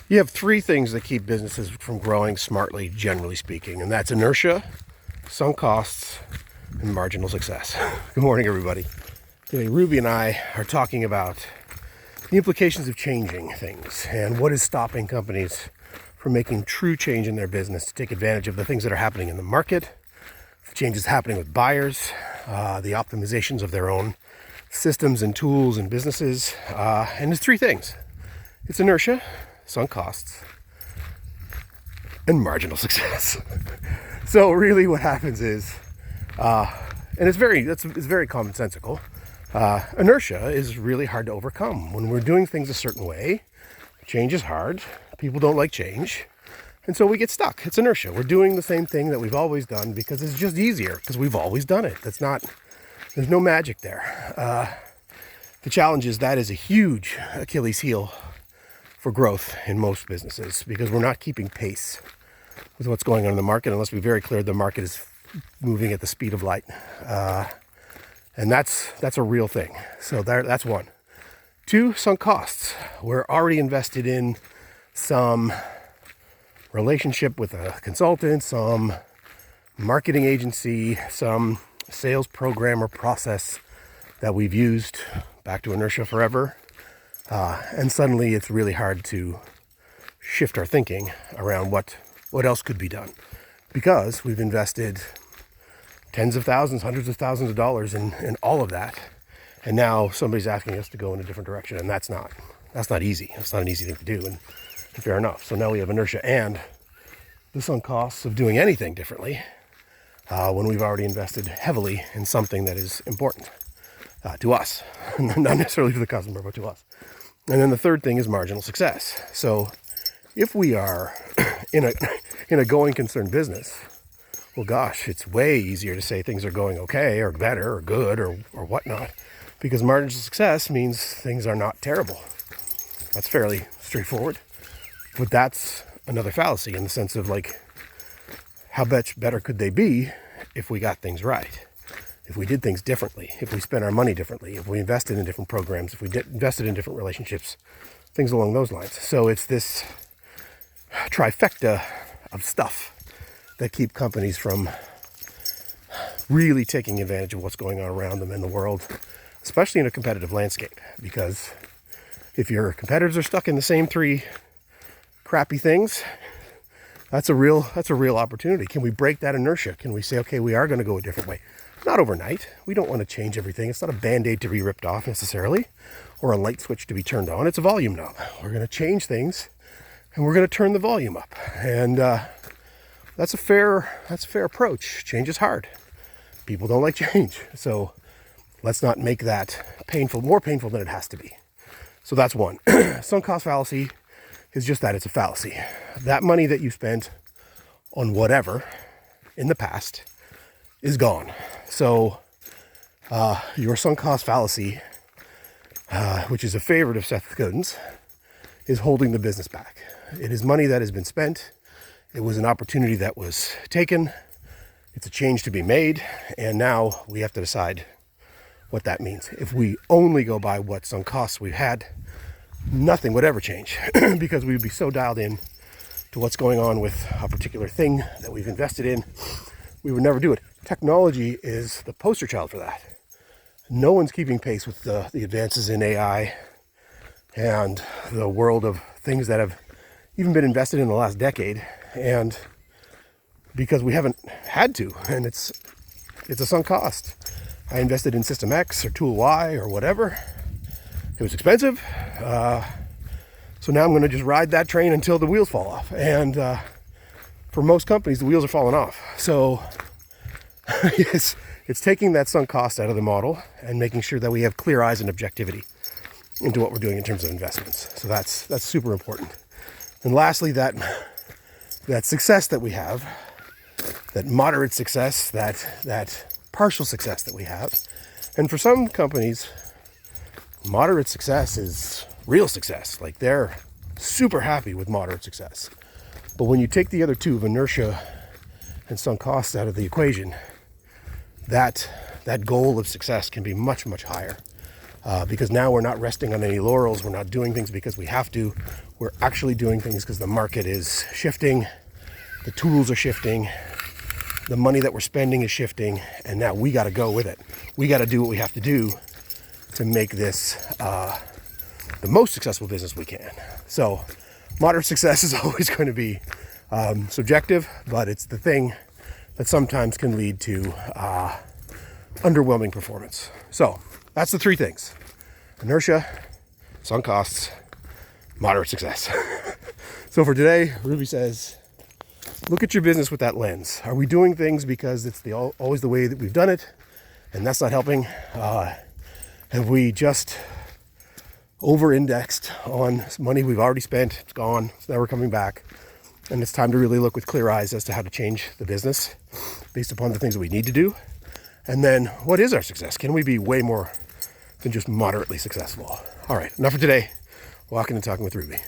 You have three things that keep businesses from growing smartly, generally speaking, and that's inertia, sunk costs, and marginal success. Good morning, everybody. Today, Ruby and I are talking about the implications of changing things and what is stopping companies from making true change in their business to take advantage of the things that are happening in the market, the changes happening with buyers, the optimizations of their own systems and tools and businesses. And it's three things. It's inertia, sunk costs, and marginal success. So really what happens is, and it's very commonsensical, inertia is really hard to overcome. When we're doing things a certain way, change is hard, people don't like change, and so we get stuck. It's inertia. We're doing the same thing that we've always done because it's just easier, because we've always done it. There's no magic there. The challenge is that is a huge Achilles heel for growth in most businesses, because we're not keeping pace with what's going on in the market. And let's be very clear, the market is moving at the speed of light. And that's a real thing. So that's one. Two, sunk costs. We're already invested in some relationship with a consultant, some marketing agency, some sales program or process that we've used, back to inertia forever. And suddenly it's really hard to shift our thinking around what else could be done, because we've invested tens of thousands, hundreds of thousands of dollars in all of that. And now somebody's asking us to go in a different direction, and that's not easy. It's not an easy thing to do, and fair enough. So now we have inertia and the sunk costs of doing anything differently when we've already invested heavily in something that is important to us, not necessarily to the customer, but to us. And then the third thing is marginal success. So if we are in a going concern business, well, gosh, it's way easier to say things are going okay or better or good or whatnot, because marginal success means things are not terrible. That's fairly straightforward. But that's another fallacy in the sense of, like, how much better could they be if we got things right? If we did things differently, if we spent our money differently, if we invested in different programs, if we invested in different relationships, things along those lines. So it's this trifecta of stuff that keep companies from really taking advantage of what's going on around them in the world, especially in a competitive landscape. Because if your competitors are stuck in the same three crappy things, that's a real opportunity. Can we break that inertia? Can we say, okay, we are going to go a different way? Not overnight. We don't want to change everything. It's not a Band-Aid to be ripped off necessarily, or a light switch to be turned on. It's a volume knob. We're going to change things, and we're going to turn the volume up. And that's a fair approach. Change is hard. People don't like change. So let's not make that more painful than it has to be. So that's one. Sunk cost fallacy is just that. It's a fallacy. That money that you spent on whatever in the past is gone. So your sunk cost fallacy, which is a favorite of Seth Godin's, is holding the business back. It is money that has been spent. It was an opportunity that was taken. It's a change to be made. And now we have to decide what that means. If we only go by what sunk costs we've had, nothing would ever change because we would be so dialed in to what's going on with a particular thing that we've invested in. We would never do it. Technology is the poster child for that. No one's keeping pace with the advances in AI and the world of things that have even been invested in the last decade. And because we haven't had to, and it's a sunk cost. I invested in System X or Tool Y or whatever. It was expensive. So now I'm going to just ride that train until the wheels fall off. And for most companies, the wheels are falling off. So it's taking that sunk cost out of the model and making sure that we have clear eyes and objectivity into what we're doing in terms of investments. So that's super important. And lastly, that success that we have, that moderate success, that partial success that we have. And for some companies, moderate success is real success. Like, they're super happy with moderate success. But when you take the other two of inertia and sunk costs out of the equation, that goal of success can be much, much higher. because now we're not resting on any laurels. We're not doing things because we have to. We're actually doing things because the market is shifting, the tools are shifting, the money that we're spending is shifting, and now we got to go with it. We got to do what we have to do to make this the most successful business we can. So moderate success is always going to be subjective, but it's the thing that sometimes can lead to underwhelming performance. So that's the three things: inertia, sunk costs, moderate success. So for today, Ruby says, look at your business with that lens. Are we doing things because it's always the way that we've done it, and that's not helping? Have we just over-indexed on money we've already spent? It's gone. It's never coming back. And it's time to really look with clear eyes as to how to change the business based upon the things that we need to do. And then, what is our success? Can we be way more than just moderately successful? All right, enough for today. Walking and talking with Ruby.